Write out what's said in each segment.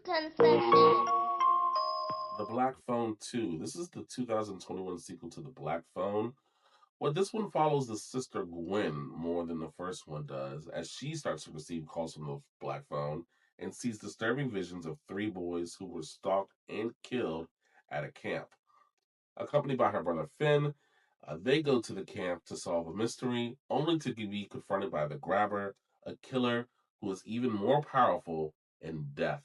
Concessions. The Black Phone 2. This is the 2021 sequel to The Black Phone. Well, this one follows the sister Gwen more than the first one does, as she starts to receive calls from the Black Phone and sees disturbing visions of three boys who were stalked and killed at a camp. Accompanied by her brother Finn, they go to the camp to solve a mystery, only to be confronted by the Grabber, a killer who is even more powerful in death.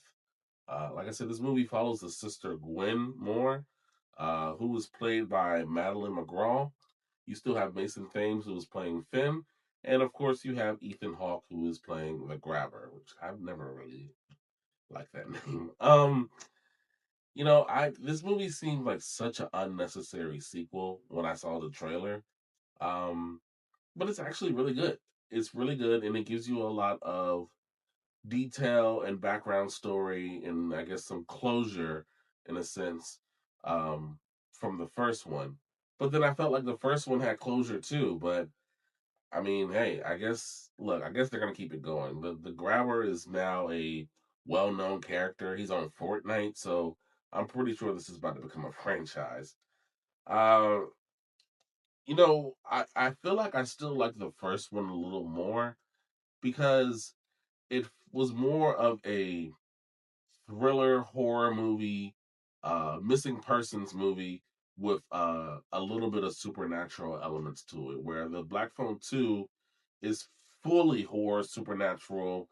Like I said, this movie follows the sister Gwen Moore, who was played by Madeline McGraw. You still have Mason Thames, who is playing Finn, and of course you have Ethan Hawke, who is playing the Grabber, which I've never really liked that name. I this movie seemed like such an unnecessary sequel when I saw the trailer. Um, but it's actually really good. It's really good, and it gives you a lot of detail and background story and I guess some closure in a sense from the first one. But then I felt like the first one had closure too. But I mean, hey, I guess they're gonna keep it going. The Grabber is now a well known character. He's on Fortnite, so I'm pretty sure this is about to become a franchise. Uh I feel like I still like the first one a little more because it was more of a thriller horror movie, missing persons movie with a little bit of supernatural elements to it. Where the Black Phone 2 is fully horror, supernatural,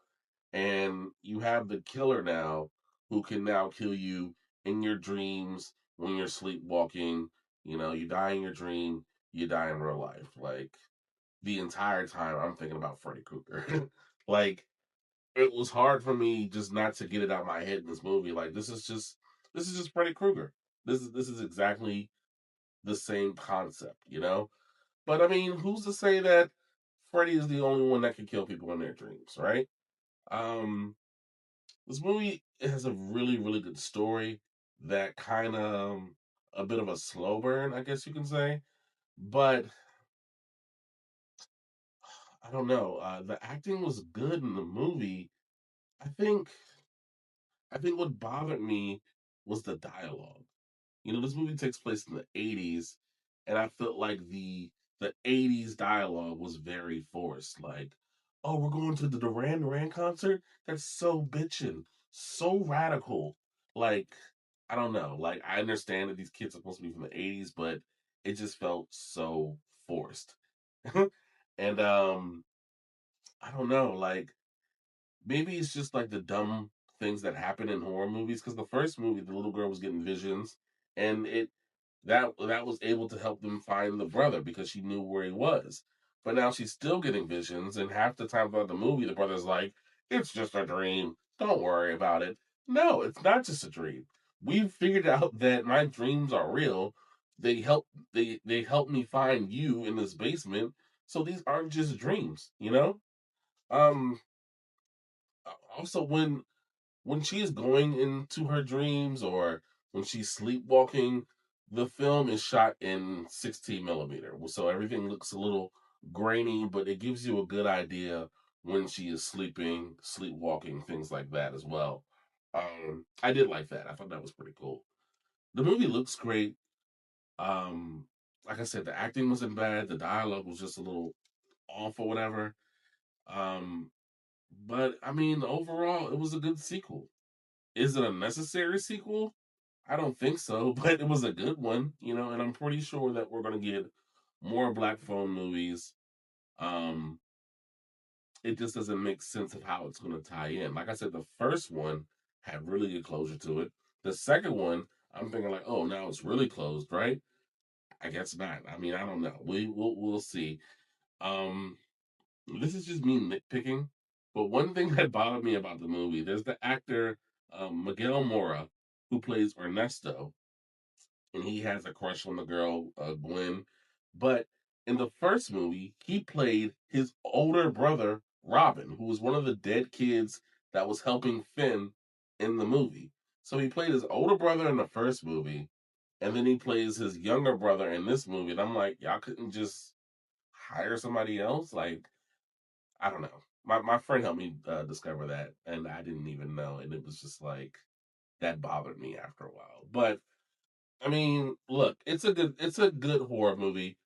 and you have the killer now who can now kill you in your dreams when you're sleepwalking. You die in your dream, you die in real life. Like the entire time, I'm thinking about Freddy Krueger. like it was hard for me just not to get it out of my head in this movie. Like this is just Freddy Krueger. This is exactly the same concept. But I mean, who's to say that Freddy is the only one that can kill people in their dreams, right? Um, this movie has a really, really good story that kind of a bit of a slow burn, I guess you can say. But I don't know. The acting was good in the movie. I think I think what bothered me was the dialogue. This movie takes place in the 80s, and I felt like the 80s dialogue was very forced. Like, oh, we're going to the Duran Duran concert? That's so bitchin', so radical. Like, I don't know. Like, I understand that these kids are supposed to be from the 80s, but it just felt so forced. and I don't know, like maybe it's just like the dumb things that happen in horror movies. Because the first movie, the little girl was getting visions, and that was able to help them find the brother because she knew where he was. But now she's still getting visions, and half the time throughout the movie, the brother's like, "It's just a dream. Don't worry about it." No, it's not just a dream. We've figured out that my dreams are real. They help me find you in this basement. So these aren't just dreams. Um, Also, when she is going into her dreams or when she's sleepwalking, the film is shot in 16 millimeter, so everything looks a little grainy, but it gives you a good idea when she is sleeping, sleepwalking, things like that as well. I did like that. I thought that was pretty cool. The movie looks great. Um, like I said, the acting wasn't bad. The dialogue was just a little off or whatever. Um, but I mean, overall, it was a good sequel. Is it a necessary sequel? I don't think so, but it was a good one, and I'm pretty sure that we're going to get more Black Phone movies. Um, it just doesn't make sense of how it's going to tie in. Like I said, the first one had really good closure to it. The second one, I'm thinking like, oh, now it's really closed, right? I guess not. I mean, I don't know. We'll see. Um, this is just me nitpicking, but one thing that bothered me about the movie, there's the actor Miguel Mora who plays Ernesto, and he has a crush on the girl Gwen. But in the first movie, he played his older brother Robin, who was one of the dead kids that was helping Finn in the movie. So he played his older brother in the first movie, and then he plays his younger brother in this movie. And I'm like, y'all couldn't just hire somebody else? Like, I don't know. My friend helped me discover that, and I didn't even know. And it was just like, that bothered me after a while. But I mean, look, it's a good horror movie.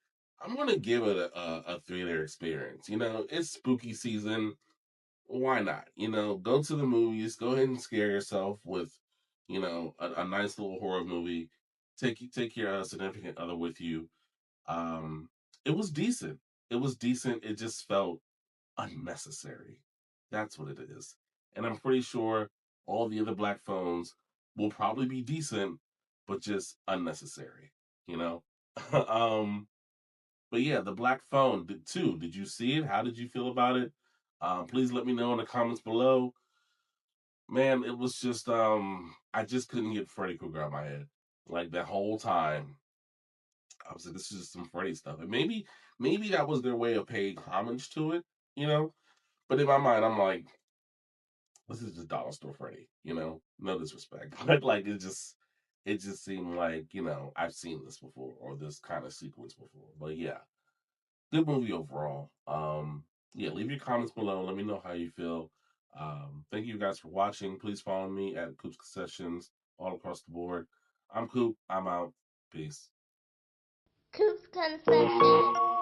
I'm gonna give it a theater experience. You know, it's spooky season. Why not? You know, go to the movies. Go ahead and scare yourself with, a nice little horror movie. Take your significant other with you. Um, it was decent. It was decent. It just felt unnecessary. That's what it is. And I'm pretty sure all the other black phones will probably be decent, but just unnecessary, you know? um, but yeah, the black phone did too. Did you see it? How did you feel about it? Please let me know in the comments below. Man, it was just I just couldn't get Freddy Krueger out of my head. Like that whole time. I was like, this is just some Freddy stuff. And maybe that was their way of paying homage to it, you know? But in my mind, I'm like, this is just dollar store Freddy, No disrespect, but like it just seemed like I've seen this before or this kind of sequence before. But yeah, good movie overall. Yeah, leave your comments below. Let me know how you feel. Thank you guys for watching. Please follow me at Coops Concessions all across the board. I'm Coop. I'm out. Peace. Coops Concessions.